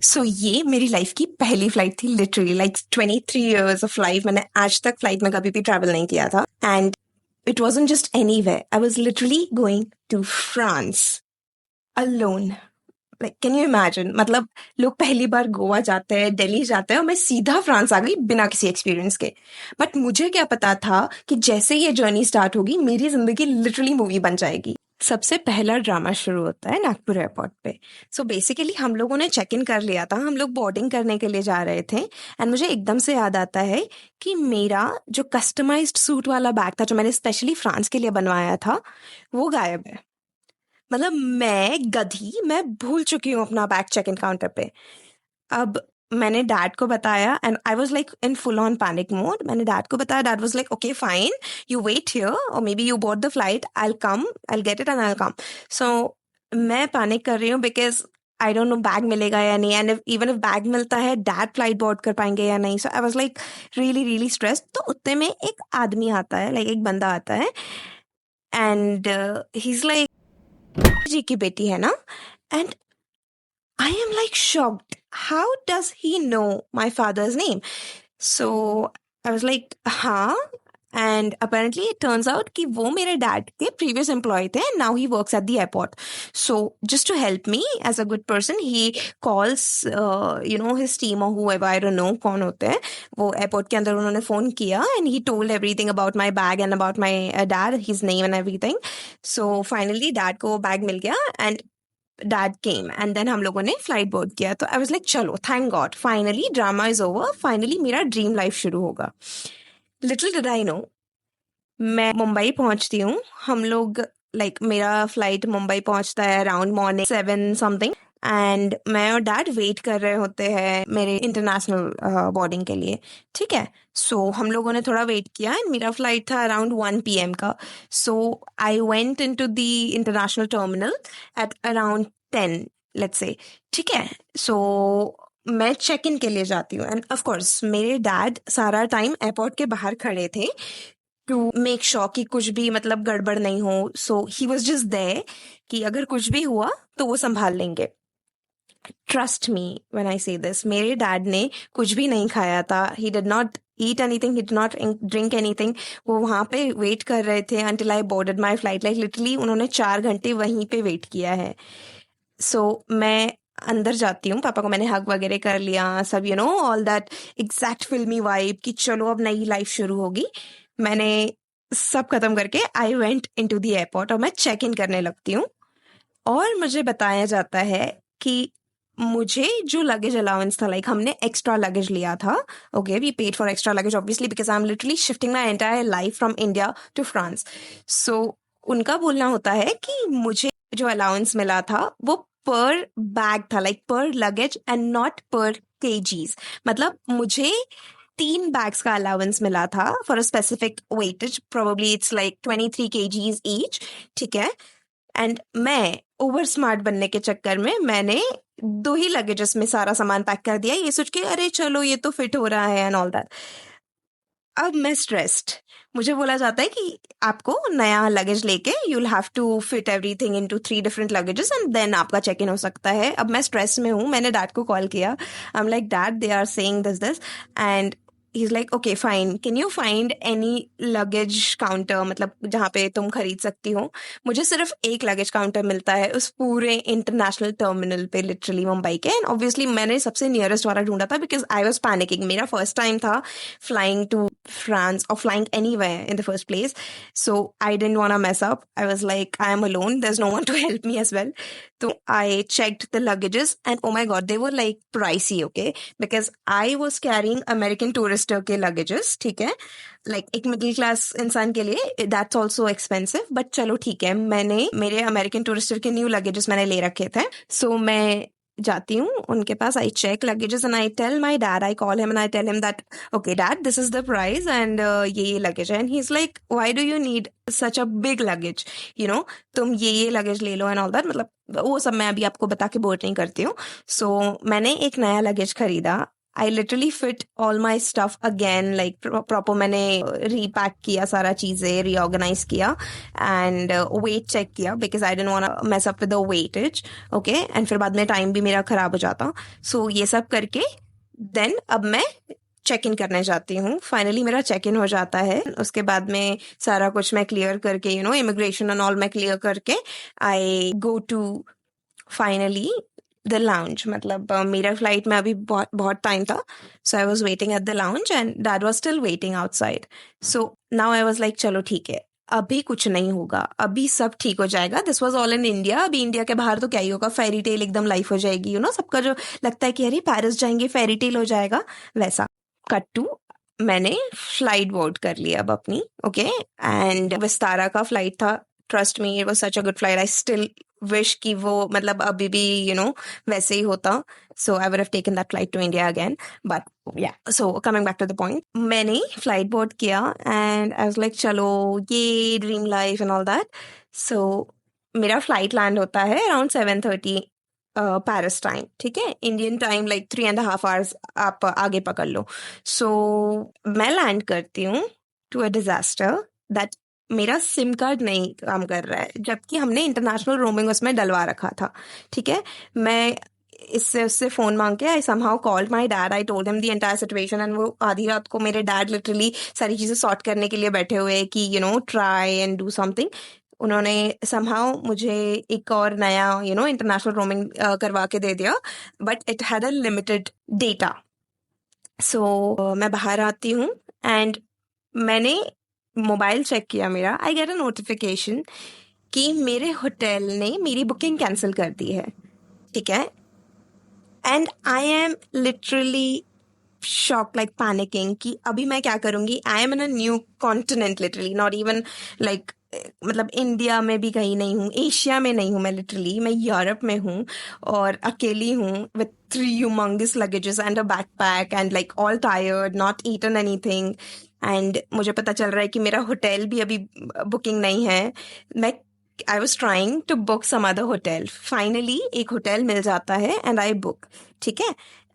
सो ये मेरी लाइफ की पहली फ्लाइट थी, literally like 23 years of life मैंने आज तक फ्लाइट में कभी भी ट्रैवल नहीं किया था. And it wasn't just any way, I was literally going to France alone. Like can you imagine, मतलब लोग पहली बार गोवा जाते हैं, दिल्ली जाते हैं, और मैं सीधा फ्रांस आ गई बिना किसी एक्सपीरियंस के. बट मुझे क्या पता था कि जैसे ये जर्नी स्टार्ट होगी मेरी जिंदगी लिटरली मूवी बन जाएगी. सबसे पहला ड्रामा शुरू होता है नागपुर एयरपोर्ट पे. सो बेसिकली हम लोगों ने चेक इन कर लिया था, हम लोग बोर्डिंग करने के लिए जा रहे थे. एंड मुझे एकदम से याद आता है कि मेरा जो कस्टमाइज्ड सूट वाला बैग था, जो मैंने स्पेशली फ्रांस के लिए बनवाया था, वो गायब है. मतलब मैं भूल चुकी हूँ अपना बैग चेक इन काउंटर पे. अब मैंने डैड को बताया and I was like in full on panic mode. मैंने डैड को बताया, dad was like okay fine, you wait here और may be you board the flight, I will come, I will get it and I will come. So मैं panic कर रही हूँ because I don't know bag मिलेगा या नहीं, and even if bag मिलता है डैड फ्लाइट बोर्ड कर पाएंगे या नहीं. So I was like really really stressed. तो उतने में एक आदमी आता है, लाइक एक बंदा आता है एंड ही इज लाइक जी की बेटी है ना. And I am like shocked. How does he know my father's name? So I was like, huh? And apparently it turns out कि वो मेरे dad के previous employee थे and now he works at the airport. So just to help me as a good person, he calls, his team or whoever, I don't know कौन होते हैं, वो airport के अंदर उन्होंने phone किया and he told everything about my bag and about my dad, his name and everything. So finally dad को bag मिल गया and dad came and then हम लोगों ने फ्लाइट बोर्ड किया. तो आई वाज लाइक चलो thank God, finally drama is over, finally मेरा dream life शुरू होगा. लिटिल डिड आई नो, मैं मुंबई पहुंचती हूँ. हम लोग मेरा फ्लाइट मुंबई पहुंचता है अराउंड मॉर्निंग 7 समथिंग एंड मैं और डैड वेट कर रहे होते हैं मेरे इंटरनेशनल बोर्डिंग के लिए. ठीक है, सो हम लोगों ने थोड़ा वेट किया एंड मेरा फ्लाइट था अराउंड 1 PM का. So I went into the international terminal at around 10 let's say. ठीक है, सो मैं चेक इन के लिए जाती हूँ एंड ऑफ कोर्स मेरे डैड सारा टाइम एयरपोर्ट के बाहर खड़े थे टू मेक श्योर कि कुछ भी मतलब गड़बड़ नहीं हो. सो ही वॉज जस्ट देयर कि अगर कुछ भी हुआ तो वो संभाल लेंगे. ट्रस्ट मी व्हेन आई से दिस, मेरे डैड ने कुछ भी नहीं खाया था. He did not eat anything, he did not drink anything. वो वहां पे वेट कर रहे थे until I boarded my flight. Like literally उन्होंने 4 घंटे वहीं पे वेट किया है. सो मैं अंदर जाती हूँ, पापा को मैंने हग वगैरह कर लिया, सब ऑल दैट एग्जैक्ट फिल्मी वाइब कि चलो अब नई लाइफ शुरू होगी. मैंने सब खत्म करके आई वेंट इनटू द एयरपोर्ट और मैं चेक इन करने लगती हूँ. और मुझे बताया जाता है कि मुझे जो लगेज अलाउंस था, लाइक हमने एक्स्ट्रा लगेज लिया था. Okay, we paid for extra luggage obviously because I am literally shifting my entire life from India to France. So उनका बोलना होता है कि मुझे जो अलाउंस मिला था वो पर बैग था, लाइक पर लगेज एंड नॉट पर केजीज. मतलब मुझे 3 बैग्स का अलाउंस मिला था for a specific weightage, probably it's like 23 kgs each. ठीक है, एंड मैं ओवर स्मार्ट बनने के चक्कर में मैंने 2 ही लगेजेस में सारा सामान पैक कर दिया, ये सोच के अरे चलो ये तो फिट हो रहा है एंड ऑल दैट. अब मैं स्ट्रेस्ड, मुझे बोला जाता है कि आपको नया लगेज लेके you will have to fit everything into 3 different luggages and then आपका चेक इन हो सकता है. अब मैं स्ट्रेस में हूँ, मैंने डैड को कॉल किया. I am like dad, they are saying this and he's like okay fine, can you find any luggage counter, मतलब जहाँ पे तुम खरीद सकती हो. मुझे सिर्फ एक लगेज काउंटर मिलता है उस पूरे इंटरनेशनल टर्मिनल पे, लिटरली मुंबई के. एंड ऑब्वियसली मैंने सबसे नियरेस्ट वाला ढूंढा था बिकॉज आई वॉज पैनिकिंग. मेरा फर्स्ट टाइम था फ्लाइंग टू फ्रांस और flying anywhere in the first place. So I didn't want to mess up. I was like I am alone, there is no one to help me as well. So I checked the luggages and oh my god, they were like pricey, okay? Because I was carrying American Tourister के luggages, ठीक है? Like एक middle class इंसान के लिए that's also expensive, but चलो ठीक है, मैंने मेरे American Tourister के new luggages मैंने ले रखे थे. So मैं जाती हूँ उनके पास, I check luggages and I tell my dad, I call him and I tell him that okay dad, this is the price and ये luggage है. And he's like, why do you need such a big luggage, तुम ये luggage ले लो and all that. मतलब वो सब मैं अभी आपको बता के बोर नहीं करती हूँ. सो मैंने एक नया लगेज खरीदा. I literally fit all my stuff again, like proper मैंने रीपैक किया सारा चीज़ें, रीऑर्गेनाइज किया एंड वेट चेक किया because I didn't want to mess up with the weightage, okay. And फिर बाद में टाइम भी मेरा खराब हो जाता। सो ये सब करके देन अब मैं चेक इन करने जाती हूँ। फाइनली मेरा चेक इन हो जाता है। उसके बाद में सारा कुछ मैं क्लियर करके, you know, immigration and all मैं क्लियर करके I go to finally the lounge. मतलब मेरा फ्लाइट में अभी बहुत बहुत टाइम था, so I was waiting at the lounge and dad was still waiting outside. So now I was like चलो ठीक है, अभी कुछ नहीं होगा, अभी सब ठीक हो जाएगा। This was all in India. अभी इंडिया के बाहर तो क्या ही होगा, फेरी टेल एकदम लाइफ हो जाएगी, यू नो, सबका जो लगता है कि अरे पेरिस जाएंगे फेरी टेल हो जाएगा, वैसा। कट टू, मैंने फ्लाइट बोर्ड कर लिया अब अपनी, ओके। एंड विस्तारा का फ्लाइट था। Trust me, it was such a good flight. I still wish कि वो मतलब अभी भी, यू नो, वैसे ही होता। So I would have taken that flight to India again. But yeah, so coming back to the point, मैंने flight board किया एंड आई वाज लाइक चलो ये dream life and all that. So मेरा flight land होता है around 7:30 Paris time, ठीक है। Indian time like 3.5 hours आप आगे पकड़ लो। सो मैं लैंड करती हूँ टू अ डिजास्टर दैट मेरा सिम कार्ड नहीं काम कर रहा है, जबकि हमने इंटरनेशनल रोमिंग उसमें डलवा रखा था, ठीक है। मैं इससे उससे फोन मांग के I somehow called my dad, I told him the entire situation and वो आधी रात को मेरे डैड लिटरली सारी चीजें सॉर्ट करने के लिए बैठे हुए कि you know try and do something. उन्होंने समहाउ मुझे एक और नया, यू नो, इंटरनेशनल रोमिंग करवा के दे दिया, but it had a limited data. So मैं बाहर आती हूँ एंड मैंने मोबाइल चेक किया मेरा, आई गेट अ नोटिफिकेशन कि मेरे होटल ने मेरी बुकिंग कैंसिल कर दी है, ठीक है। And I am literally shock, like panicking कि अभी मैं क्या करूंगी। I am in a new continent, literally not even like, मतलब इंडिया में भी कहीं नहीं हूँ, एशिया में नहीं हूँ मैं, लिटरली मैं यूरोप में हूँ और अकेली हूँ with 3 humongous luggages and a backpack and like all tired, not eaten anything. And मुझे पता चल रहा है कि मेरा होटल भी अभी बुकिंग नहीं है। मैं I was trying to book some other hotel. Finally एक होटल मिल जाता है एंड आई बुक, ठीक है।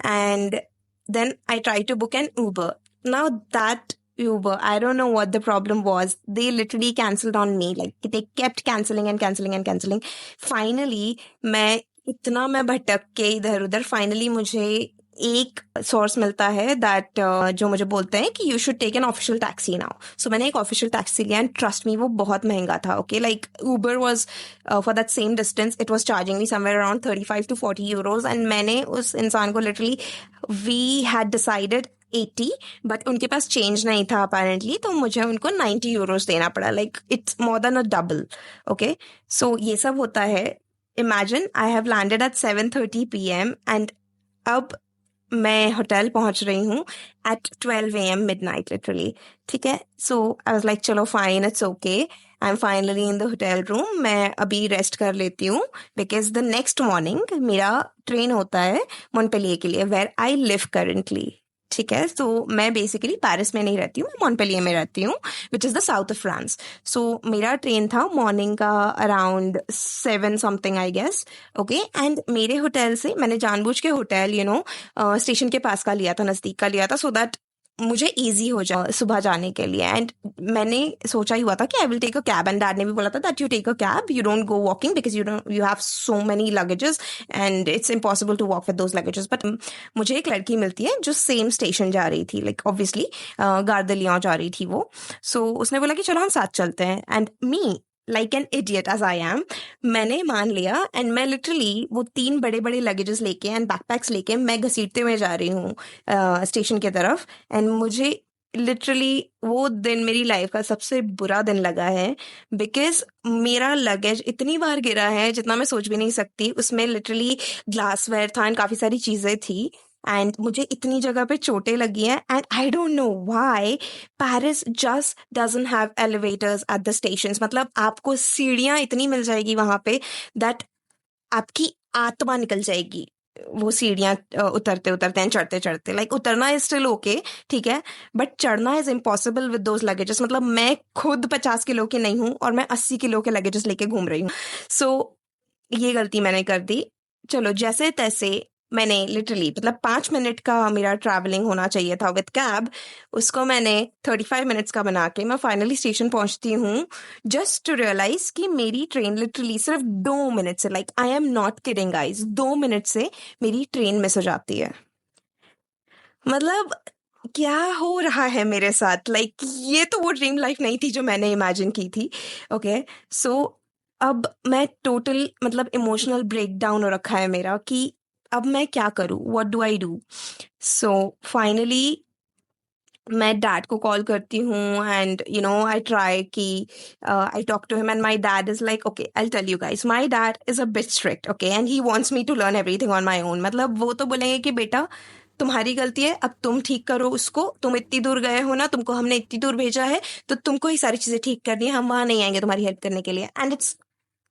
And then I tried to book an Uber. Now that Uber, I don't know what the problem was. They literally cancelled on me. Like they kept cancelling and cancelling and cancelling. Finally, मैं भटक के इधर उधर, finally मुझे एक source मिलता है that जो मुझे बोलते हैं कि you should take an official taxi now. So मैंने एक ऑफिशियल टैक्सी लिया एंड ट्रस्ट मी वो बहुत महंगा था, okay. Like Uber was for that same distance it was charging me somewhere around 35 to 40 euros। And मैंने उस इंसान को लिटरली, वी हैड डिसाइडेड 80, बट उनके पास चेंज नहीं था अपेरेंटली, तो मुझे उनको 90 euros देना पड़ा। Like it's more than a double, okay. So ये सब होता है। Imagine I have landed at 7:30 PM and अब मैं होटल पहुंच रही हूँ एट 12 AM midnight लिटरली, ठीक है। सो आई वाज लाइक चलो fine, it's okay, I am finally in the hotel room, मैं अभी रेस्ट कर लेती हूँ बिकॉज द नेक्स्ट मॉर्निंग मेरा ट्रेन होता है मोntpellier के लिए, वेयर आई लिव करेंटली, ठीक है। सो मैं बेसिकली पेरिस में नहीं रहती हूँ, मैं मोntpellier में रहती हूँ, which is the south of France. So मेरा ट्रेन था मॉर्निंग का around 7 something I guess, okay. And मेरे होटल से मैंने जानबूझ के होटल, यू नो, स्टेशन के पास का लिया था, नज़दीक का लिया था, सो दैट मुझे इजी हो जाए सुबह जाने के लिए। एंड मैंने सोचा ही हुआ था कि I will take a cab, and dad ने भी बोला था that you take a cab, you don't go walking because you have so many luggages and it's impossible to walk with those luggages. But मुझे एक लड़की मिलती है जो सेम स्टेशन जा रही थी, लाइक ऑब्वियसली गार द लियोन जा रही थी वो। सो उसने बोला कि चलो हम साथ चलते हैं, and me like an idiot as I am, मैंने मान लिया एंड मैं लिटरली वो 3 बड़े बड़े लगेजेस लेके एंड बैकपैक्स लेके मैं घसीटते हुए जा रही हूँ स्टेशन की तरफ। एंड मुझे लिटरली वो दिन मेरी लाइफ का सबसे बुरा दिन लगा है बिकॉज मेरा लगेज इतनी बार गिरा है जितना मैं सोच भी नहीं सकती। उसमें लिटरली ग्लासवेयर था एंड काफ़ी सारी चीज़ें थी एंड मुझे इतनी जगह पे चोटें लगी हैं and I don't know why Paris just doesn't have elevators at the stations. मतलब आपको सीढ़ियाँ इतनी मिल जाएगी वहाँ पे दैट आपकी आत्मा निकल जाएगी वो सीढ़ियाँ उतरते उतरते एंड चढ़ते चढ़ते। लाइक उतरना इज स्टिल ओके, ठीक है, बट चढ़ना is impossible with those luggages. मतलब मैं खुद 50 किलो की नहीं हूँ और मैं 80 किलो के लगेजेस लेके घूम रही हूँ। सो ये गलती मैंने कर दी। चलो जैसे तैसे मैंने लिटरली मतलब 5 मिनट का मेरा ट्रैवलिंग होना चाहिए था विद कैब, उसको मैंने 35 मिनट्स का बना के मैं फाइनली स्टेशन पहुंचती हूँ, जस्ट टू रियलाइज कि मेरी ट्रेन लिटरली सिर्फ 2 मिनट से, like I am not kidding guys, 2 minute से मेरी ट्रेन मिस हो जाती है। मतलब क्या हो रहा है मेरे साथ, लाइक ये तो वो ड्रीम लाइफ नहीं थी जो मैंने इमेजिन की थी। ओके, सो अब मैं टोटल मतलब इमोशनल ब्रेकडाउन हो रखा है मेरा कि अब मैं क्या करूं, what do I do. So finally मैं डैड को कॉल करती हूँ एंड आई ट्राई कि I talk to him and my dad is like okay I tell you guys, my dad is a bit strict, okay, and he wants me to learn everything on my own. मतलब वो तो बोलेंगे कि बेटा तुम्हारी गलती है, अब तुम ठीक करो उसको, तुम इतनी दूर गए हो ना, तुमको हमने इतनी दूर भेजा है, तो तुमको ही सारी चीजें ठीक करनी है, हम वहां नहीं आएंगे तुम्हारी हेल्प करने के लिए, and it's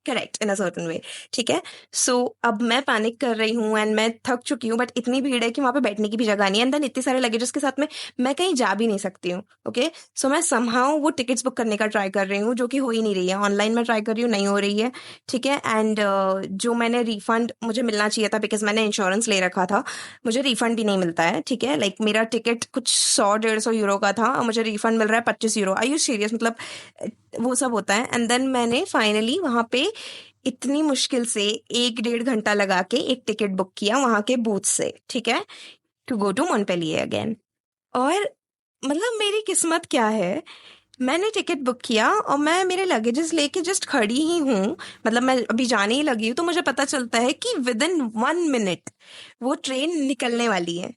correct in a certain way. ठीक है, सो अब मैं पैनिक कर रही हूँ एंड मैं थक चुकी हूँ, बट इतनी भीड़ है कि वहां पे बैठने की भी जगह नहीं है, एंड देन इतने सारे लगेजेस के साथ में मैं कहीं जा भी नहीं सकती हूँ। ओके, सो मैं समहाउ वो टिकट्स बुक करने का ट्राई कर रही हूँ, जो कि हो ही नहीं रही है, ऑनलाइन में ट्राई कर रही हूँ, नहीं हो रही है। ठीक है, एंड जो मैंने रिफंड मुझे मिलना चाहिए था बिकॉज मैंने इंश्योरेंस ले रखा था, मुझे रिफंड भी नहीं मिलता है। ठीक है, लाइक मेरा टिकट कुछ 100-150 यूरो का था और मुझे रिफंड मिल रहा है 25 यूरो। I you serious? मतलब वो सब होता है। एंड देन मैंने फाइनली वहां पे इतनी मुश्किल से 1-1.5 घंटा लगा के एक टिकट बुक किया वहां के बूथ से, ठीक है, to go to Montpellier again. और मतलब मेरी किस्मत क्या है, मैंने टिकट बुक किया और मैं मेरे लगेजेस लेके जस्ट खड़ी ही हूँ, मतलब मैं अभी जाने ही लगी हूँ, तो मुझे पता चलता है कि विद इन 1 मिनट वो ट्रेन निकलने वाली है।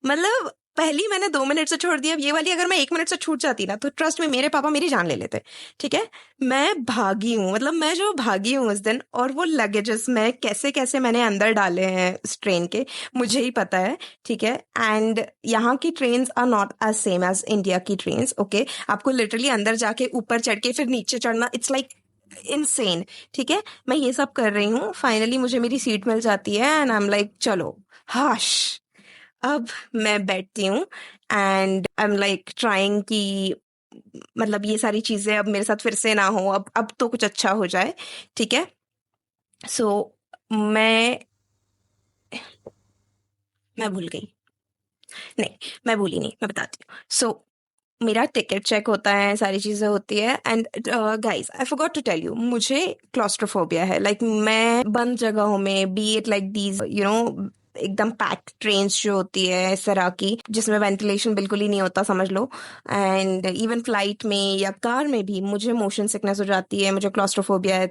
मतलब पहली मैंने 2 मिनट से छोड़ दिया, अब ये वाली अगर मैं 1 मिनट से छूट जाती ना, तो ट्रस्ट में मेरे पापा मेरी जान ले लेते। ठीक है, मैं भागी हूँ, मतलब मैं जो भागी हूँ उस दिन, और वो लगेजेस मैं कैसे कैसे मैंने अंदर डाले हैं उस ट्रेन के, मुझे ही पता है। ठीक है, एंड यहाँ की trains are not as same as India की ट्रेन्स। ओके, आपको लिटरली अंदर जाके ऊपर चढ़ के फिर नीचे चढ़ना, इट्स लाइक इनसेन। ठीक है, मैं ये सब कर रही हूँ, फाइनली मुझे मेरी सीट मिल जाती है एंड आई एम लाइक चलो हाश, अब मैं बैठती हूँ and I am like trying कि मतलब ये सारी चीजें अब मेरे साथ फिर से ना हो, अब तो कुछ अच्छा हो जाए। ठीक है, सो मैं मैं भूल गई, नहीं मैं भूली नहीं, मैं बताती हूँ। सो मेरा टिकट चेक होता है, सारी चीजें होती है, and guys I forgot to tell you, मुझे क्लॉस्ट्रोफोबिया है, लाइक मैं बंद जगहों में, बी इट लाइक दीज एकदम पैक्ड ट्रेन्स जो होती है इस तरह की, जिसमें वेंटिलेशन बिल्कुल ही नहीं होता समझ लो, एंड इवन फ्लाइट में या कार में भी मुझे मोशन सिकनेस हो जाती है, मुझे क्लॉस्ट्रोफोबिया है,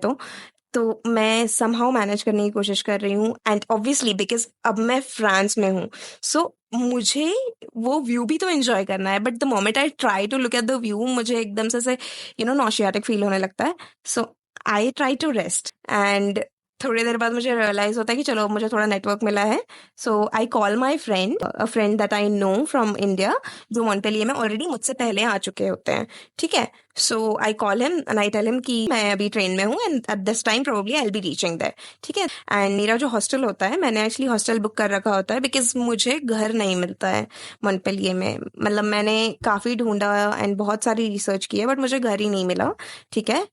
तो मैं समहाउ मैनेज करने की कोशिश कर रही हूँ, एंड ऑब्वियसली बिकॉज अब मैं फ्रांस में हूँ, सो मुझे वो व्यू भी तो एंजॉय करना है, but the moment I try to look at the view, मुझे एकदम से नॉशियाटिक फील होने लगता है। So I try to rest, and थोड़ी देर बाद मुझे रियलाइज होता है कि चलो मुझे थोड़ा नेटवर्क मिला है, so I call my friend, a friend that I know from India, जो मॉन्टेलिये में ऑलरेडी मुझसे पहले आ चुके होते हैं। ठीक है, so I call him and I tell him कि मैं अभी ट्रेन में हूँ and at this time probably I will be reaching there. ठीक है, एंड मेरा जो हॉस्टल होता है, मैंने एक्चुअली हॉस्टल बुक कर रखा होता है बिकॉज मुझे घर नहीं मिलता है मोंटपेलिये में, मतलब मैंने काफ़ी ढूंढा एंड बहुत सारी रिसर्च की है, बट मुझे घर ही नहीं मिला। ठीक है,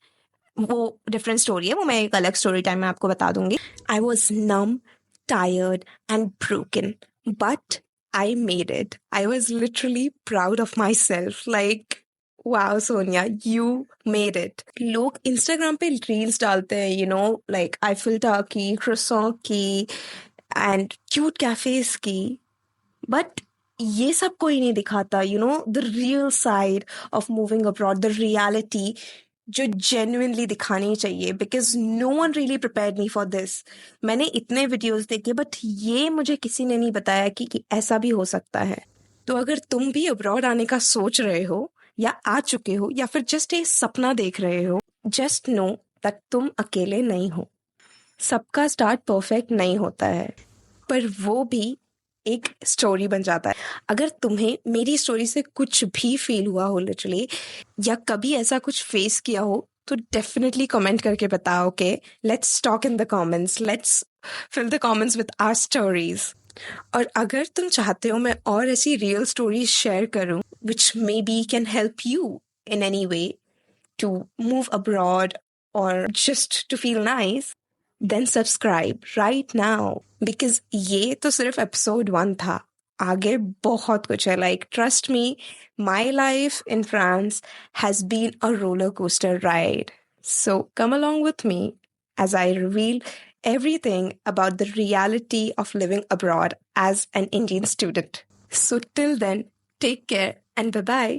वो डिफरेंट स्टोरी है, वो मैं एक अलग स्टोरी टाइम में आपको बता दूंगी। I was numb, tired and broken, but I made it. I was literally proud of myself, like wow Sonia, you made it. लोग इंस्टाग्राम पे रील्स डालते हैं, लाइक आईफिल टावर की, क्रोसॉन की एंड क्यूट कैफेज की, but ये सब कोई नहीं दिखाता, the real side of moving abroad, the reality जो जेन्युइनली दिखानी चाहिए, because no one really prepared me for this. मैंने इतने वीडियोस देखे, बट ये मुझे किसी ने नहीं बताया कि ऐसा भी हो सकता है। तो अगर तुम भी अब्रॉड आने का सोच रहे हो, या आ चुके हो, या फिर जस्ट ये सपना देख रहे हो, जस्ट नो दैट तुम अकेले नहीं हो। सबका स्टार्ट परफेक्ट नहीं होता है, पर वो भी एक स्टोरी बन जाता है। अगर तुम्हें मेरी स्टोरी से कुछ भी फील हुआ हो लिटरली, या कभी ऐसा कुछ फेस किया हो, तो डेफिनेटली कमेंट करके बताओ। Okay, let's talk in the comments, let's fill the comments with our stories. और अगर तुम चाहते हो मैं और ऐसी रियल स्टोरीज शेयर करूं which maybe can help you in any way to move abroad और just to feel nice, then subscribe right now. Because ये तो सिर्फ episode 1 था. आगे बहुत कुछ है. Like, trust me, my life in France has been a roller coaster ride. So come along with me as I reveal everything about the reality of living abroad as an Indian student. So till then, take care and bye-bye.